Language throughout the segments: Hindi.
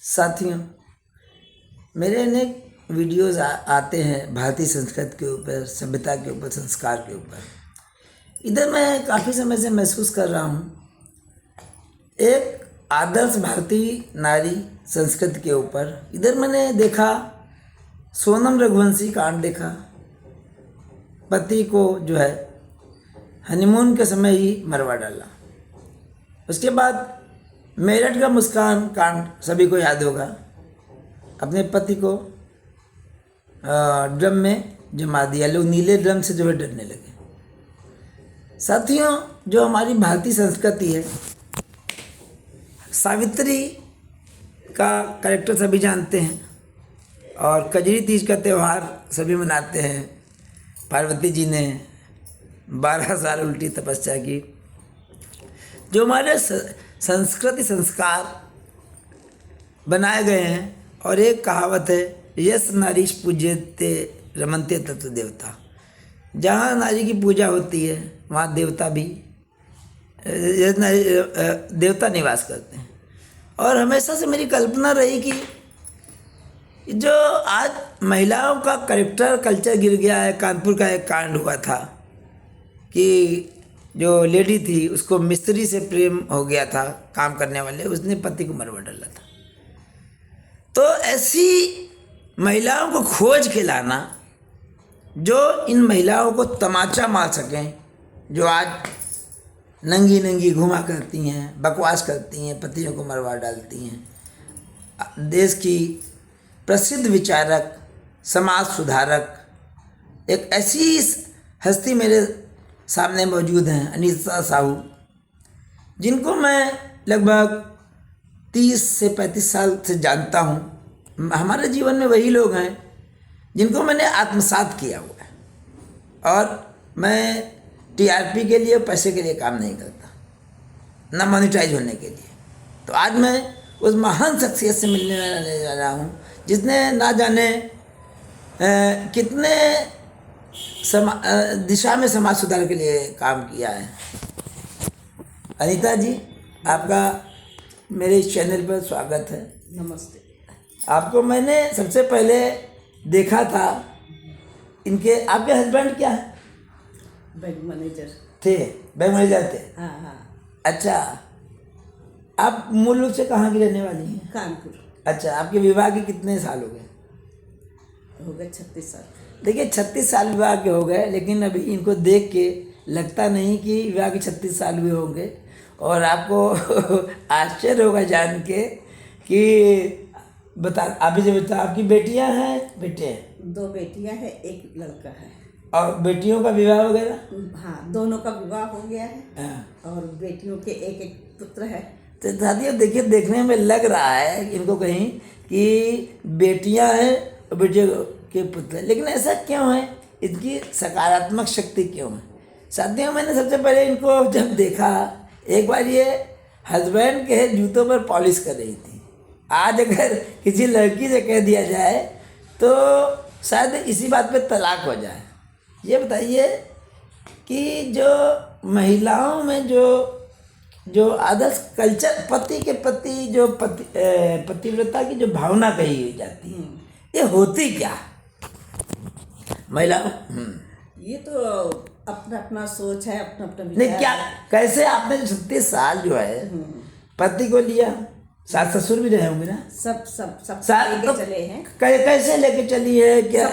साथियों, मेरे अनेक वीडियोस आते हैं भारतीय संस्कृति के ऊपर, सभ्यता के ऊपर, संस्कार के ऊपर। इधर मैं काफ़ी समय से महसूस कर रहा हूँ एक आदर्श भारतीय नारी संस्कृति के ऊपर। इधर मैंने देखा सोनम रघुवंशी कांड देखा, पति को जो है हनीमून के समय ही मरवा डाला। उसके बाद मेरठ का मुस्कान कांड सभी को याद होगा, अपने पति को ड्रम में जमा दिया, लोग नीले ड्रम से जो है डरने लगे। साथियों, जो हमारी भारतीय संस्कृति है, सावित्री का कैरेक्टर सभी जानते हैं और कजरी तीज का त्यौहार सभी मनाते हैं। पार्वती जी ने 12 साल उल्टी तपस्या की। जो हमारे संस्कृति संस्कार बनाए गए हैं, और एक कहावत है, यस नारीश पूज्यते रमन्ते तत्र देवता। जहाँ नारी की पूजा होती है वहाँ देवता भी देवता निवास करते हैं। और हमेशा से मेरी कल्पना रही कि जो आज महिलाओं का कैरेक्टर कल्चर गिर गया है। कानपुर का एक कांड हुआ था कि जो लेडी थी उसको मिस्त्री से प्रेम हो गया था, काम करने वाले, उसने पति को मरवा डाला था। तो ऐसी महिलाओं को खोज के लाना जो इन महिलाओं को तमाचा मार सकें, जो आज नंगी नंगी घुमा करती हैं, बकवास करती हैं, पतियों को मरवा डालती हैं। देश की प्रसिद्ध विचारक, समाज सुधारक एक ऐसी हस्ती मेरे सामने मौजूद हैं, अनीता साहू, जिनको मैं लगभग 30 से 35 साल से जानता हूँ। हमारे जीवन में वही लोग हैं जिनको मैंने आत्मसात किया हुआ है। और मैं टीआरपी के लिए, पैसे के लिए काम नहीं करता, ना मोनेटाइज होने के लिए। तो आज मैं उस महान शख्सियत से मिलने जा रहा हूँ जिसने ना जाने कितने दिशा में समाज सुधार के लिए काम किया है। अनीता जी, आपका मेरे इस चैनल पर स्वागत है। नमस्ते। आपको मैंने सबसे पहले देखा था, आपके हस्बैंड क्या है? बैंक मैनेजर थे, बैंक मैनेजर थे। हाँ। अच्छा, आप मूल रूप से कहाँ की रहने वाली हैं? कानपुर। अच्छा, आपके विवाह के कितने साल हो गए? हो गए 36 साल। देखिए, 36 साल विवाह के हो गए, लेकिन अभी इनको देख के लगता नहीं कि विवाह के 36 साल हुए होंगे। और आपको आश्चर्य होगा जान के कि अभी जो बता, आपकी बेटियां हैं, बेटे हैं? 2 बेटियां हैं, 1 लड़का है। और बेटियों का विवाह वगैरह? हाँ, दोनों का विवाह हो गया है। हाँ। और बेटियों के 1-1 पुत्र है। तो साथियों, देखिए, देखने में लग रहा है इनको कहीं कि बेटियां हैं और बेटियों के पुत्र, लेकिन ऐसा क्यों है? इनकी सकारात्मक शक्ति क्यों है? साथियों, मैंने सबसे पहले इनको जब देखा, एक बार ये हस्बैंड के जूतों पर पॉलिश कर रही थी। आज अगर किसी लड़की से कह दिया जाए तो शायद इसी बात पे तलाक हो जाए। ये बताइए कि जो महिलाओं में जो आदर्श कल्चर, पति के प्रति जो पतिव्रता की जो भावना कही जाती है, ये होती क्या महिलाओं? ये तो अपना अपना सोच है, अपना अपना नहीं, विचार क्या है। कैसे आपने 36 साल जो है पति को लिया? सास ससुर भी रहे होंगे ना? सब साल तो लेके चले हैं। कैसे लेके चली है? क्या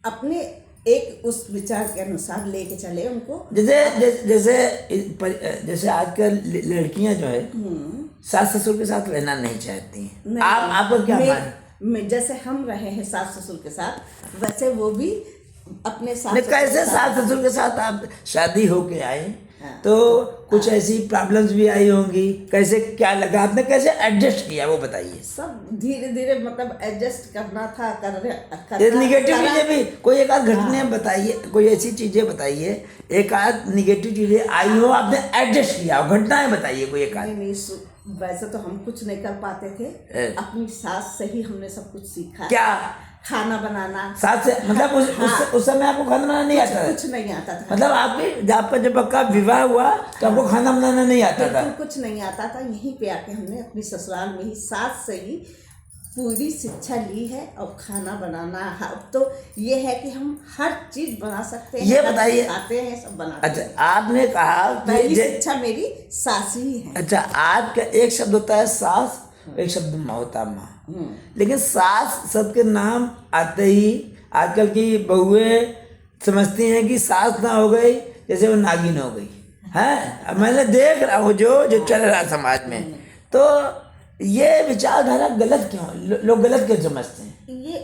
अपने एक उस विचार के अनुसार लेके चले उनको। जैसे आजकल लड़कियां जो है सास ससुर के साथ रहना नहीं चाहती हैं। आपको क्या मान? जैसे हम रहे हैं सास ससुर के साथ, वैसे वो भी अपने सास नहीं, कैसे सास ससुर के साथ आप शादी होके आए? हाँ। तो कुछ ऐसी प्रॉब्लम्स भी आई होंगी, कैसे क्या लगा, आपने कैसे एडजस्ट किया वो बताइए। सब धीरे धीरे मतलब एडजस्ट करना था। निगेटिव चीजें भी कोई एक आध घटने बताइए, कोई ऐसी चीजें बताइए, एक आध निगेटिव चीजें आई हो, आपने एडजस्ट किया हो, घटनाएं बताइए कोई एक आध। नहीं, वैसे तो हम कुछ नहीं कर पाते थे। अपनी सास से ही हमने सब कुछ सीखा। क्या? खाना बनाना। सास से मतलब उस समय आपको खाना बनाना नहीं आता था? कुछ नहीं आता था। मतलब आपका जब आपका विवाह हुआ तो आपको खाना बनाना नहीं आता था? कुछ नहीं आता था। यहीं पे आके हमने अपनी ससुराल में ही सास से ही पूरी शिक्षा ली है और खाना बनाना अब तो ये है कि हम हर चीज बना सकते हैं। ये बताइए, खाते हैं सब बनाते हैं। अच्छा आपने कहा पहली कि शिक्षा मेरी सास ही है। अच्छा आपका एक शब्द होता है सास, एक शब्द माँ होता है माँ, लेकिन सास शब्द के नाम आते ही आजकल की बहुएं समझती हैं कि सास ना हो गई जैसे वो नागिन हो गई है। अब मैंने देख रहा हूँ जो चल रहा है समाज में, तो ये विचारधारा गलत क्यों, लोग गलत क्यों समझते हैं? ये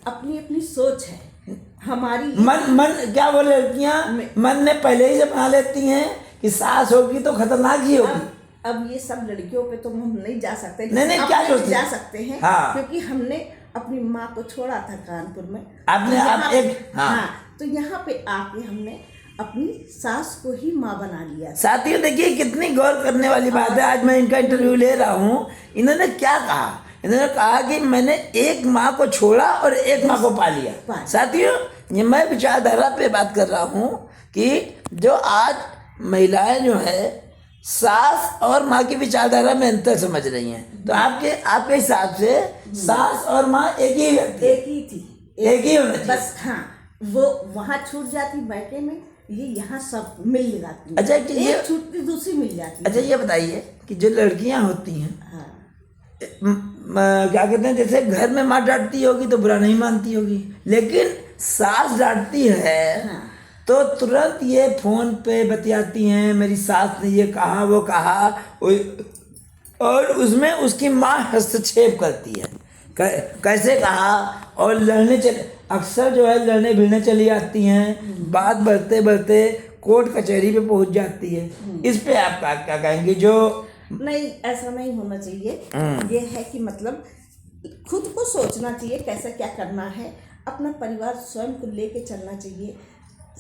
अपनी अपनी सोच है हमारी। मन क्या बोले लड़कियां, मन में पहले ही से बना लेती हैं कि सास होगी तो खतरनाक ही होगी। अब ये सब लड़कियों पे तो हम नहीं जा सकते। नहीं क्या सोचते जा सकते हैं। हाँ। क्योंकि हमने अपनी माँ को छोड़ा था कानपुर में। आपने आप एक हाँ तो यहाँ पे आके हमने अपनी सास को ही माँ बना लिया। साथियों देखिए कितनी गौर करने वाली बात है। आज मैं इनका इंटरव्यू ले रहा हूँ, इन्होंने क्या कहा, इन्होंने कहा कि मैंने एक माँ को छोड़ा और एक माँ को पा लिया। साथियों ये मैं विचारधारा पे बात कर रहा हूँ कि जो आज महिलाएं जो है सास और माँ की विचारधारा में अंतर समझ रही हैं। तो आपके हिसाब से सास और माँ एक ही व्यक्ति, एक ही थी, एक ही होना चाहिए बस। हाँ वो वहाँ छूट जाती मायके में, ये यहाँ सब मिल जाती। अच्छा कि ये छूटती दूसरी मिल जाती। अच्छा ये बताइए कि जो लड़कियां होती हैं, हाँ क्या कहते हैं, जैसे घर में माँ डांटती होगी तो बुरा नहीं मानती होगी, लेकिन सास डांटती है हाँ। तो तुरंत ये फोन पे बतियाती हैं, मेरी सास ने ये कहा वो कहा, और उसमें उसकी माँ हस्तक्षेप करती है, कैसे कहा, और लड़ने चले, अक्सर जो है लड़ने भिड़ने चली जाती हैं, बात बढ़ते बढ़ते कोर्ट कचहरी पे पहुंच जाती है। इस पे आप क्या कहेंगे? जो नहीं ऐसा नहीं होना चाहिए। ये है कि मतलब खुद को सोचना चाहिए कैसे क्या करना है, अपना परिवार स्वयं को लेके चलना चाहिए।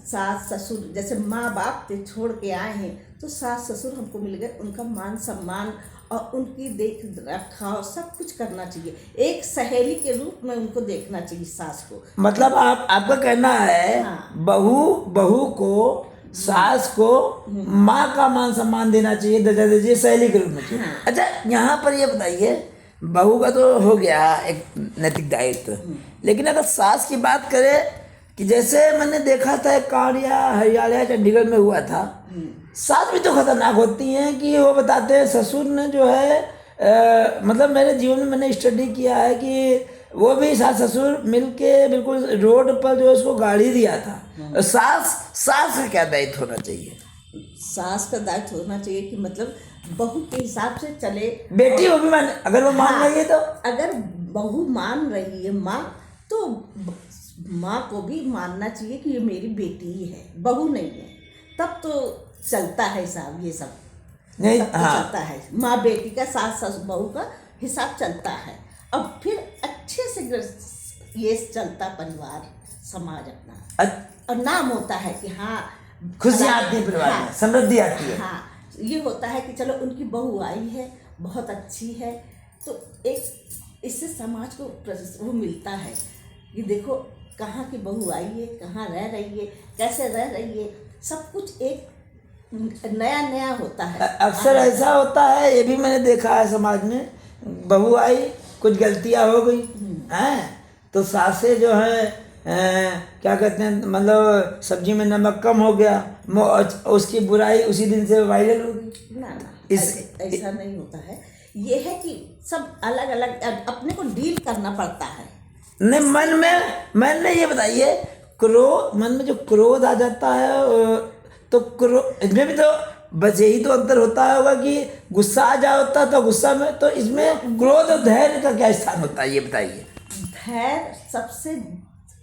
सास ससुर जैसे माँ बाप से छोड़ के आए हैं तो सास ससुर हमको मिल गए, उनका मान सम्मान और उनकी देख रखाव सब कुछ करना चाहिए। एक सहेली के रूप में उनको देखना चाहिए सास को। मतलब आपका कहना है हाँ। बहू को सास को माँ का मान सम्मान देना चाहिए, दर्जा दीजिए, सहेली के रूप में चाहिए। हाँ। अच्छा यहाँ पर ये बताइए, बहू का तो हो गया एक नैतिक दायित्व, लेकिन अगर सास की बात करें कि जैसे मैंने देखा था एक कांड या हरियाणा या चंडीगढ़ में हुआ था, सास भी तो खतरनाक होती हैं कि वो बताते हैं ससुर ने जो है मतलब मेरे जीवन में मैंने स्टडी किया है कि वो भी सास ससुर मिलके बिल्कुल रोड पर जो उसको गाड़ी दिया था। सास का क्या दायित्व होना चाहिए? सास का दायित्व होना चाहिए कि मतलब बहू के हिसाब से चले। बेटी वो भी मान, अगर वो मान रही है तो, अगर बहू मान रही है माँ, तो माँ को भी मानना चाहिए कि ये मेरी बेटी ही है, बहू नहीं है। तब तो चलता है हिसाब, ये सब नहीं। तब तो हाँ। चलता है, माँ बेटी का सास ससुर बहू का हिसाब चलता है। अब फिर अच्छे से ये चलता परिवार समाज अपना, और नाम होता है कि हाँ खुशियाँ आती है परिवार में, समृद्धि आती है। हाँ ये होता है कि चलो उनकी बहू आई है, बहुत अच्छी है, तो एक इससे समाज को वो मिलता है कि देखो कहाँ की बहू आई है, कहाँ रह रही है, कैसे रह रही है, सब कुछ एक नया नया होता है। अक्सर ऐसा होता है, ये भी मैंने देखा है समाज में, बहू आई कुछ गलतियां हो गई हैं तो सासें जो है क्या कहते हैं, मतलब सब्जी में नमक कम हो गया, उसकी बुराई उसी दिन से वायरल हो गई। ना ऐसा नहीं होता है। ये है कि सब अलग अलग अपने को डील करना पड़ता है। नहीं मन में ये बताइए, मन में जो क्रोध आ जाता है तो इसमें भी तो बस यही तो अंतर होता होगा कि गुस्सा आ जाता तो गुस्सा में, तो इसमें क्रोध और धैर्य का क्या स्थान होता है, ये बताइए। धैर्य सबसे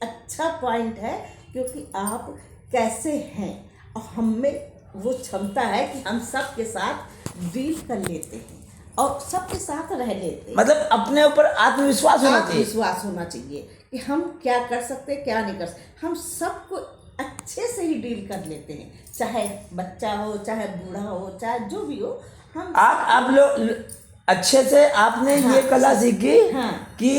अच्छा पॉइंट है, क्योंकि आप कैसे हैं और हम में वो क्षमता है कि हम सबके साथ डील कर लेते हैं और सबके साथ रह लेते हैं। मतलब अपने ऊपर आत्मविश्वास होना चाहिए। विश्वास होना चाहिए कि हम क्या कर सकते क्या नहीं कर सकते। हम सबको अच्छे से ही डील कर लेते हैं, चाहे बच्चा हो, चाहे बूढ़ा हो, चाहे जो भी हो। हम अच्छे से आपने ये कला सीखी हाँ। कि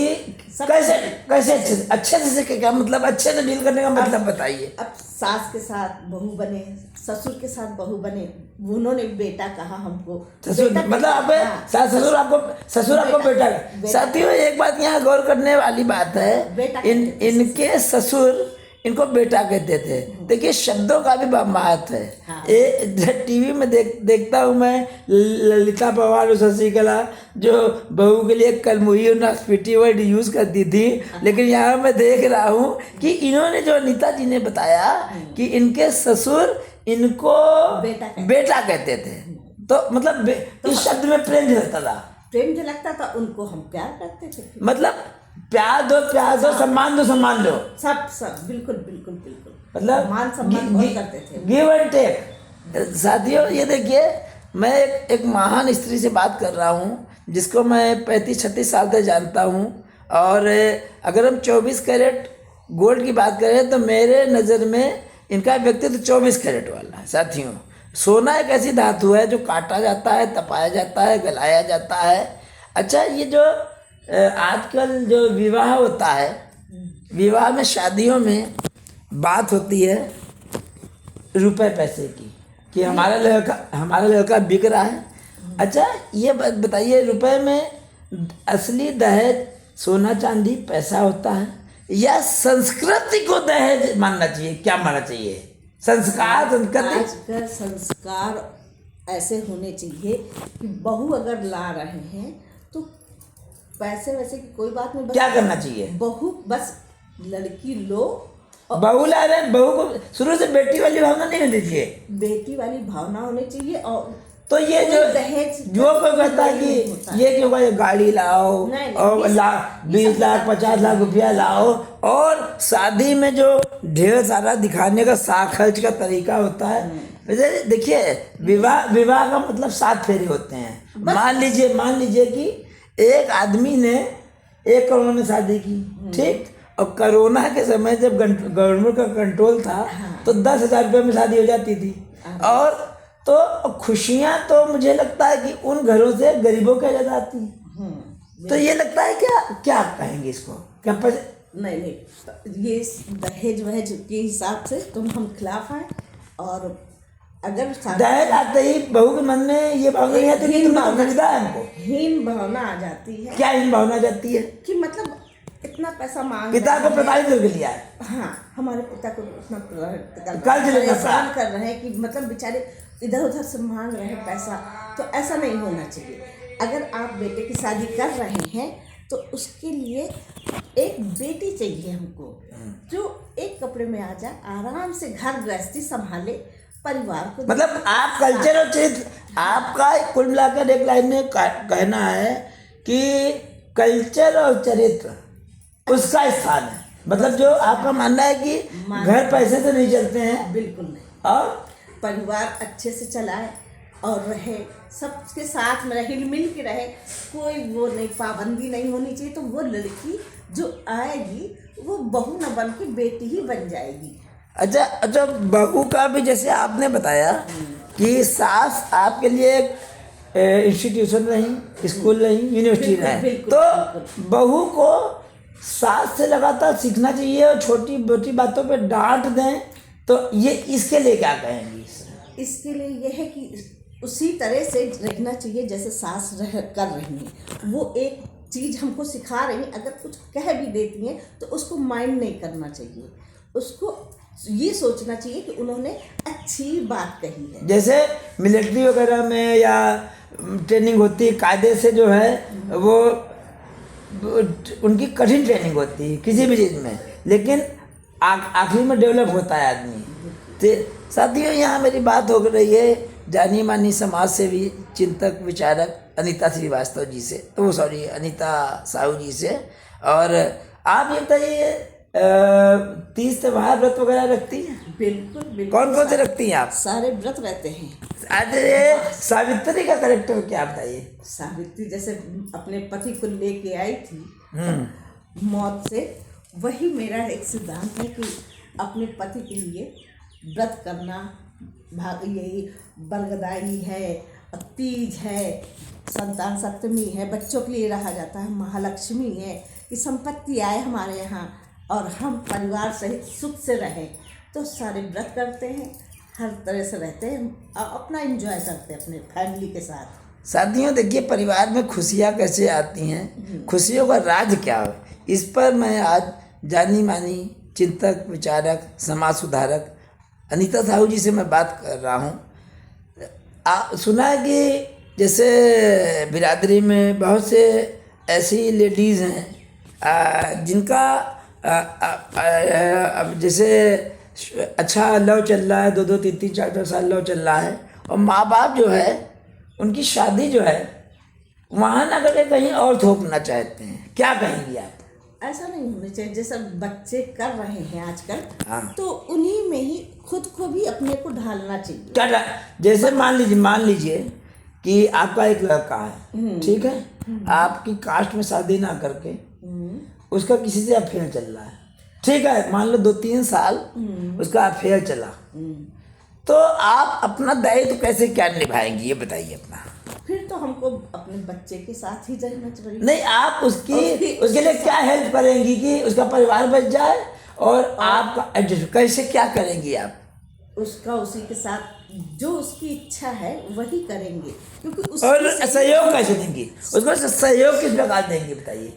सब कैसे कैसे अच्छे से क्या मतलब अच्छे से डील करने का मतलब बताइए। अब सास के साथ बहू बने, ससुर के साथ बहू बने, उन्होंने बेटा कहा हमको, ससुर बेटा मतलब आप हाँ, ससुर आपको बेटा बेटा। साथियों एक बात यहाँ गौर करने वाली बात है, बेटा इनके ससुर इनको बेटा कहते थे। देखिए शब्दों का भी महत्व है। हाँ। टीवी में देखता हूँ मैं ललिता पवार और शशिकला जो बहू के लिए कलमुही और नास्पिटी वर्ड यूज करती थी, लेकिन यहाँ मैं देख रहा हूँ कि इन्होंने जो अनीता जी ने बताया कि इनके ससुर इनको बेटा कहते थे, तो मतलब इस शब्द में प्रेम झलकता था। प्रेम जो लगता था, उनको हम प्यार करते थे। मतलब प्यार दो सम्मान दो सब बिल्कुल बिल्कुल बिल्कुल, मतलब मान सम्मान बहुत करते थे। Give and take. साथियों ये देखिए मैं एक महान स्त्री से बात कर रहा हूँ जिसको मैं 35-36 साल से जानता हूँ, और अगर हम 24 कैरेट गोल्ड की बात करें तो मेरे नज़र में इनका व्यक्तित्व 24 कैरेट वाला है। साथियों सोना एक ऐसी धातु है जो काटा जाता है, तपाया जाता है, गलाया जाता है। अच्छा ये जो आजकल जो विवाह होता है, विवाह में शादियों में बात होती है रुपए पैसे की कि हमारा लड़का बिक रहा है। अच्छा ये बताइए रुपए में असली दहेज सोना चांदी पैसा होता है या संस्कृति को दहेज मानना चाहिए, क्या मानना चाहिए? संस्कृति आजकल संस्कार ऐसे होने चाहिए कि बहू अगर ला रहे हैं तो पैसे वैसे की कोई बात नहीं, क्या करना चाहिए? बहू बस लड़की लो, बहू ला रहे, बहू को शुरू से बेटी वाली भावना नहीं होनी चाहिए, बेटी वाली भावना होनी चाहिए। और तो ये जो दहेज जो कोई कहता है कि ये क्यों कहता गाड़ी लाओ और 20 लाख 50 लाख रुपया लाओ, और शादी में जो ढेर सारा दिखाने का खर्च का तरीका होता है। वैसे देखिए विवाह का मतलब 7 फेरे होते हैं। मान लीजिए कि एक आदमी ने 1 करोड़ में शादी की, ठीक, और कोरोना के समय जब गवर्नमेंट का कंट्रोल था तो 10,000 रुपये में शादी हो जाती थी। और तो खुशियां तो मुझे लगता है कि उन घरों से गरीबों के ज्यादा आती हैं। तो ये लगता है क्या आप कहेंगे इसको? क्या नहीं ये दहेज वहेज के हिसाब से तुम हम खिलाफ हैं। और अगर दहेज आते ही बहू के मन में ये भावना नहीं आती कि तुमने खरीदा है हमको, हीन भावना आ जाती है। क्या हीन भावना आ जाती है? कि मतलब इतना पैसा मांग पिता को प्रताड़ित करके लिया है। हाँ, हमारे पिता को इतना परेशान कर रहे हैं कि मतलब बेचारे इधर उधर से मांग रहे हैं पैसा। तो ऐसा नहीं होना चाहिए। अगर आप बेटे की शादी कर रहे हैं तो उसके लिए एक बेटी चाहिए हमको, जो एक कपड़े में आ जाए, आराम से घर गृहस्थी संभाले, परिवार को। मतलब आप कल्चर और चरित्र, आपका कुल मिलाकर एक लाइन में कहना है कि कल्चर और चरित्र उसका स्थान है। मतलब जो आपका मानना है कि घर पैसे से नहीं चलते हैं, बिल्कुल नहीं, और परिवार अच्छे से चलाए और रहे, सबके साथ में रहे, मिल के रहे, कोई वो नहीं, पाबंदी नहीं होनी चाहिए। तो वो लड़की जो आएगी वो बहू न बन के बेटी ही बन जाएगी। अच्छा बहू का भी जैसे आपने बताया कि सास आपके लिए एक इंस्टीट्यूशन रही, स्कूल रही, यूनिवर्सिटी रही, तो बहू को सास से लगातार सीखना चाहिए और छोटी मोटी बातों पे डांट दें, तो ये इसके लिए क्या कहेंगी? इसके लिए ये है कि उसी तरह से रहना चाहिए जैसे सास कर रही हैं। वो एक चीज़ हमको सिखा रही हैं, अगर कुछ कह भी देती हैं तो उसको माइंड नहीं करना चाहिए, उसको ये सोचना चाहिए कि उन्होंने अच्छी बात कही है। जैसे मिलिट्री वगैरह में या ट्रेनिंग होती है, कायदे से जो है वो उनकी कठिन ट्रेनिंग होती है किसी भी चीज़ में, लेकिन आखिरी में डेवलप होता है आदमी। तो साथियों यहाँ मेरी बात हो रही है जानी मानी समाज सेवी चिंतक विचारक अनीता श्रीवास्तव जी से, तो सॉरी अनीता साहू जी से। और आप ये बताइए 30 त्योहार व्रत वगैरह रखती हैं? बिल्कुल। कौन कौन से रखती हैं आप? सारे व्रत रहते हैं। आज ये सावित्री का कैरेक्टर क्या बताइए? सावित्री जैसे अपने पति को लेके आई थी मौत से, वही मेरा एक सिद्धांत है कि अपने पति के लिए व्रत करना, यही बरगदाई है तीज है, संतान सप्तमी है, बच्चों के लिए रहा जाता है, महालक्ष्मी है कि संपत्ति आए हमारे यहाँ और हम परिवार सहित सुख से रहें, तो सारे व्रत करते हैं, हर तरह से रहते हैं और अपना एंजॉय करते हैं अपने फैमिली के साथ। शादियों देखिए परिवार में खुशियाँ कैसे आती हैं, खुशियों का राज क्या है, इस पर मैं आज जानी मानी चिंतक विचारक समाज सुधारक अनीता साहू जी से मैं बात कर रहा हूँ। सुना है कि जैसे बिरादरी में बहुत से ऐसी लेडीज़ हैं जिनका अब जैसे अच्छा लव चल रहा है, 2-2 3-3 4-4 साल लव चल रहा है और माँ बाप जो है उनकी शादी जो है वहाँ ना करके कहीं और थोपना चाहते हैं, क्या कहेंगी आप? ऐसा नहीं होना चाहिए, जैसा बच्चे कर रहे हैं आजकल। हाँ। तो उन्हीं में ही खुद को भी अपने को ढालना चाहिए। क्या जैसे मान लीजिए कि आपका एक लड़का है, ठीक है, आपकी कास्ट में शादी ना करके उसका किसी से अफेयर चल रहा है, ठीक है, मान लो 2-3 साल उसका अफेयर चला, तो आप अपना दायित्व कैसे क्या निभाएंगी ये बताइए अपना। फिर तो हमको अपने बच्चे के साथ ही रहना चाहिए। नहीं, आप उसके लिए क्या हेल्प करेंगी कि उसका परिवार बच जाए और आपका एडजस्ट कैसे क्या करेंगी आप? उसका उसी के साथ जो उसकी इच्छा है वही करेंगे, क्योंकि और सहयोग कैसे देंगी उसको, सहयोग किस प्रकार देंगी बताइए?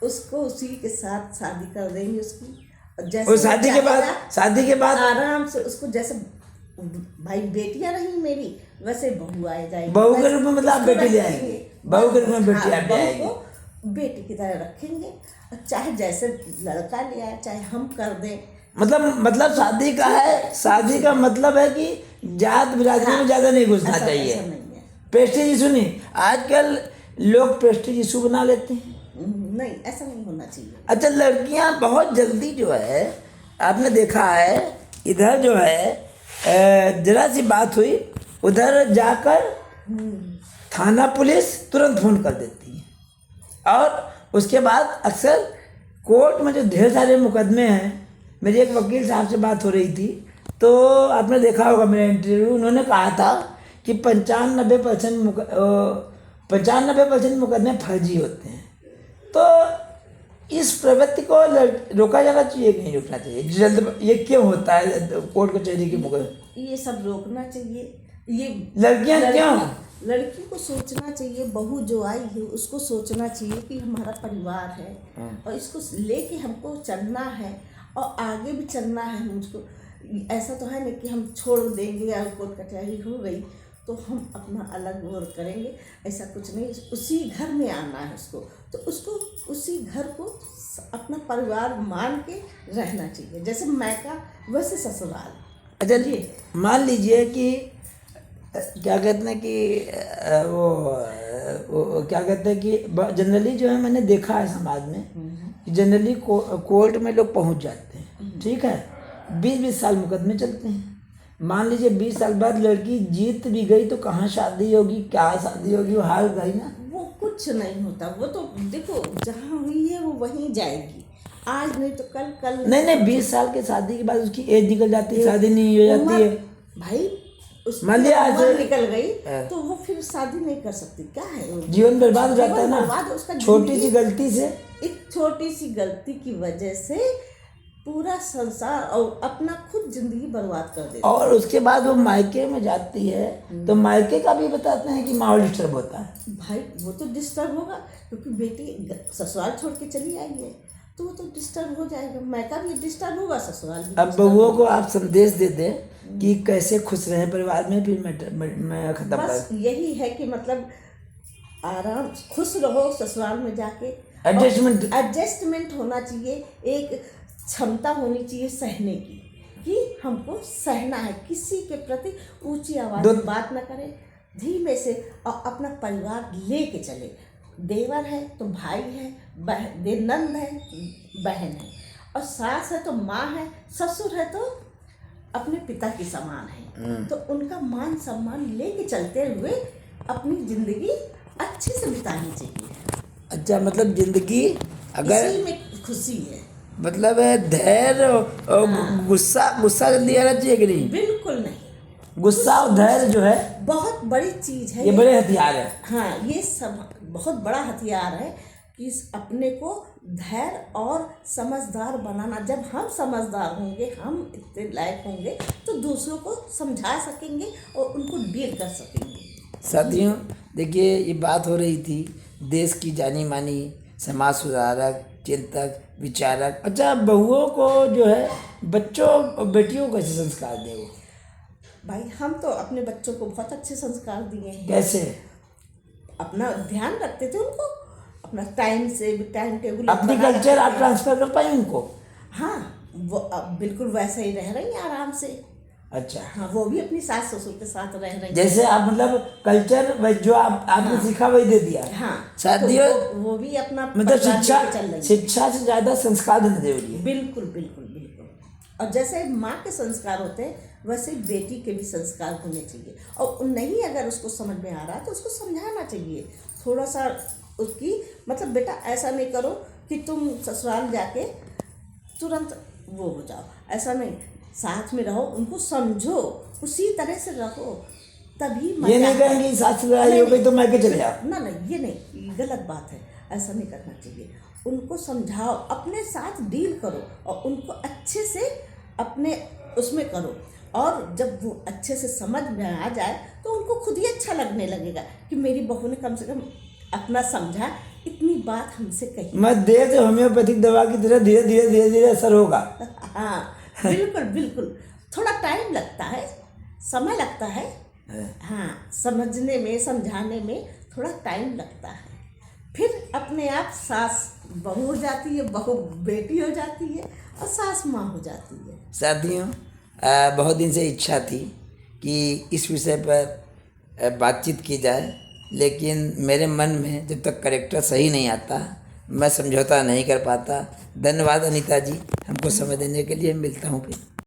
उसको उसी के साथ शादी कर देंगे उसकी, जैसे और शादी के बाद आराम से उसको, जैसे भाई बेटियां रही मेरी वैसे बहू आ जाएगी, बहू के रूप में मतलब आप बेटी ले आएंगे, बहू के रूप में बेटी आप ले आएंगे, बेटी की तरह रखेंगे, चाहे जैसे लड़का ले आए चाहे हम कर दें। मतलब शादी का है, शादी का मतलब है कि जात बिरादरी में ज़्यादा नहीं घुसना चाहिए। प्रेस्टीज इशू नहीं, आजकल लोग प्रेस्टीज इशू बना लेते हैं। नहीं, ऐसा नहीं होना चाहिए। अच्छा, लड़कियां बहुत जल्दी जो है आपने देखा है इधर जो है जरा सी बात हुई उधर जाकर थाना पुलिस तुरंत फ़ोन कर देती है और उसके बाद अक्सर कोर्ट में जो ढेर सारे मुकदमे हैं, मेरी एक वकील साहब से बात हो रही थी तो आपने देखा होगा मेरा इंटरव्यू, उन्होंने कहा था कि 95% मुकदमे फर्जी होते हैं। तो इस प्रवृत्ति को रोका जाना चाहिए कि नहीं रोकना चाहिए? जल्द ये क्यों होता है कोर्ट कचहरी के मुकदमे? ये सब रोकना चाहिए। ये लड़कियां क्यों? लड़की को सोचना चाहिए, बहू जो आई है उसको सोचना चाहिए कि हमारा परिवार है और इसको लेके हमको चलना है और आगे भी चलना है मुझको। ऐसा तो है नहीं कि हम छोड़ देंगे या कोर्ट कचहरी हो गई तो हम अपना अलग और करेंगे, ऐसा कुछ नहीं। उसी घर में आना है उसको, तो उसको उसी घर को अपना परिवार मान के रहना चाहिए, जैसे मायका वैसे ससुराल। अच्छा जी, मान लीजिए कि क्या कहते हैं कि वो क्या कहते हैं कि जनरली जो है मैंने देखा है समाज में कि जनरली कोर्ट में लोग पहुंच जाते हैं, ठीक है, 20-20 साल मुकदमे चलते हैं। मान लीजिए 20 साल बाद लड़की जीत भी गई तो कहाँ शादी होगी, क्या शादी होगी, वो हार गई ना। वो कुछ नहीं होता, वो तो देखो जहाँ हुई है वो वहीं जाएगी, आज नहीं तो कल नहीं 20 साल के शादी के बाद उसकी एज निकल जाती है, शादी नहीं हो जाती है भाई। मान लिया आज निकल गई तो वो फिर शादी नहीं कर सकती, क्या है वो? जीवन बर्बाद हो जाता है ना, छोटी सी गलती से, एक छोटी सी गलती की वजह से पूरा संसार और अपना खुद जिंदगी बर्बाद कर देती है। और उसके बाद वो मायके में जाती है तो मायके का भी बताते हैं कि माहौल डिस्टर्ब होता है। भाई वो तो डिस्टर्ब होगा क्योंकि बेटी ससुराल छोड़ के चली आई है तो वो तो डिस्टर्ब हो जाएगा, मायका भी डिस्टर्ब होगा, ससुराल भी। अब बहूओं को आप संदेश दे दें कि कैसे खुश रहें परिवार में, फिर मैं खत्म बस यही है कि मतलब आराम खुश रहो ससुराल में जाके, एडजस्टमेंट होना चाहिए, एक क्षमता होनी चाहिए सहने की कि हमको सहना है, किसी के प्रति ऊंची आवाज में बात ना करें, धीमे से और अपना परिवार लेके चले। देवर है तो भाई है, नंद है, बहन है, और सास है तो माँ है, ससुर है तो अपने पिता की समान है, तो उनका मान सम्मान लेके चलते हुए अपनी जिंदगी अच्छे से बितानी चाहिए। अच्छा, मतलब जिंदगी अगर इसी में खुशी है, मतलब धैर्य और गुस्सा जल्दी आना चाहिए कि नहीं? बिल्कुल नहीं। गुस्सा और धैर्य जो है बहुत बड़ी चीज है ये बड़े हथियार है। हाँ, ये सब बहुत बड़ा हथियार है कि अपने को धैर्य और समझदार बनाना। जब हम समझदार होंगे, हम इतने लायक होंगे, तो दूसरों को समझा सकेंगे और उनको डील कर सकेंगे। साथियों देखिए, ये बात हो रही थी देश की जानी मानी समाज सुधारक, चिंतक, विचारक। अच्छा, बहुओं को जो है बच्चों और बेटियों को कैसे संस्कार दे वो? भाई, हम तो अपने बच्चों को बहुत अच्छे संस्कार दिए हैं। कैसे? अपना ध्यान रखते थे उनको, अपना टाइम से टाइम टेबल अपनी बना कल्चर आप रखते थे। ट्रांसफर कर पाए उनको? हाँ, वो अब बिल्कुल वैसे ही रह रही हैं आराम से। अच्छा, हाँ, वो भी अपनी सास ससुर के साथ रह रही हैं। जैसे आप मतलब कल्चर जो आपने सीखा वही दे दिया। हाँ, साथियों तो वो भी अपना मतलब परिवार लेके चल रही हैं। शिक्षा से ज्यादा संस्कार देना जरूरी है। बिल्कुल बिल्कुल बिल्कुल। और जैसे माँ के संस्कार होते हैं, वैसे बेटी के भी संस्कार होने चाहिए। और नहीं अगर उसको समझ में आ रहा तो उसको समझाना चाहिए थोड़ा सा उसकी, मतलब बेटा ऐसा नहीं करो कि तुम ससुराल जाके तुरंत वो हो जाओ, ऐसा नहीं। साथ में रहो, उनको समझो, उसी तरह से रहो, तभी ये मजा नहीं कहेंगे सास लड़ाई हो गई तो मैं के चले जाओ। ना, ये नहीं, ये गलत बात है। ऐसा नहीं करना चाहिए। उनको समझाओ, अपने साथ डील करो और उनको अच्छे से अपने उसमें करो। और जब वो अच्छे से समझ में आ जाए तो उनको खुद ही अच्छा लगने लगेगा कि मेरी बहू ने कम से कम अपना समझा, इतनी बात हमसे कही। मैं दे तो होम्योपैथिक दवा की तरह धीरे धीरे धीरे धीरे असर होगा। हाँ, बिल्कुल बिल्कुल। थोड़ा टाइम लगता है, समय लगता है। हाँ, समझने में, समझाने में थोड़ा टाइम लगता है। फिर अपने आप सास बहू हो जाती है, बहू बेटी हो जाती है और सास माँ हो जाती है। साथियों बहुत दिन से इच्छा थी कि इस विषय पर बातचीत की जाए, लेकिन मेरे मन में जब तक करेक्टर सही नहीं आता मैं समझौता नहीं कर पाता। धन्यवाद अनीता जी, हमको समय देने के लिए। मिलता हूँ फिर।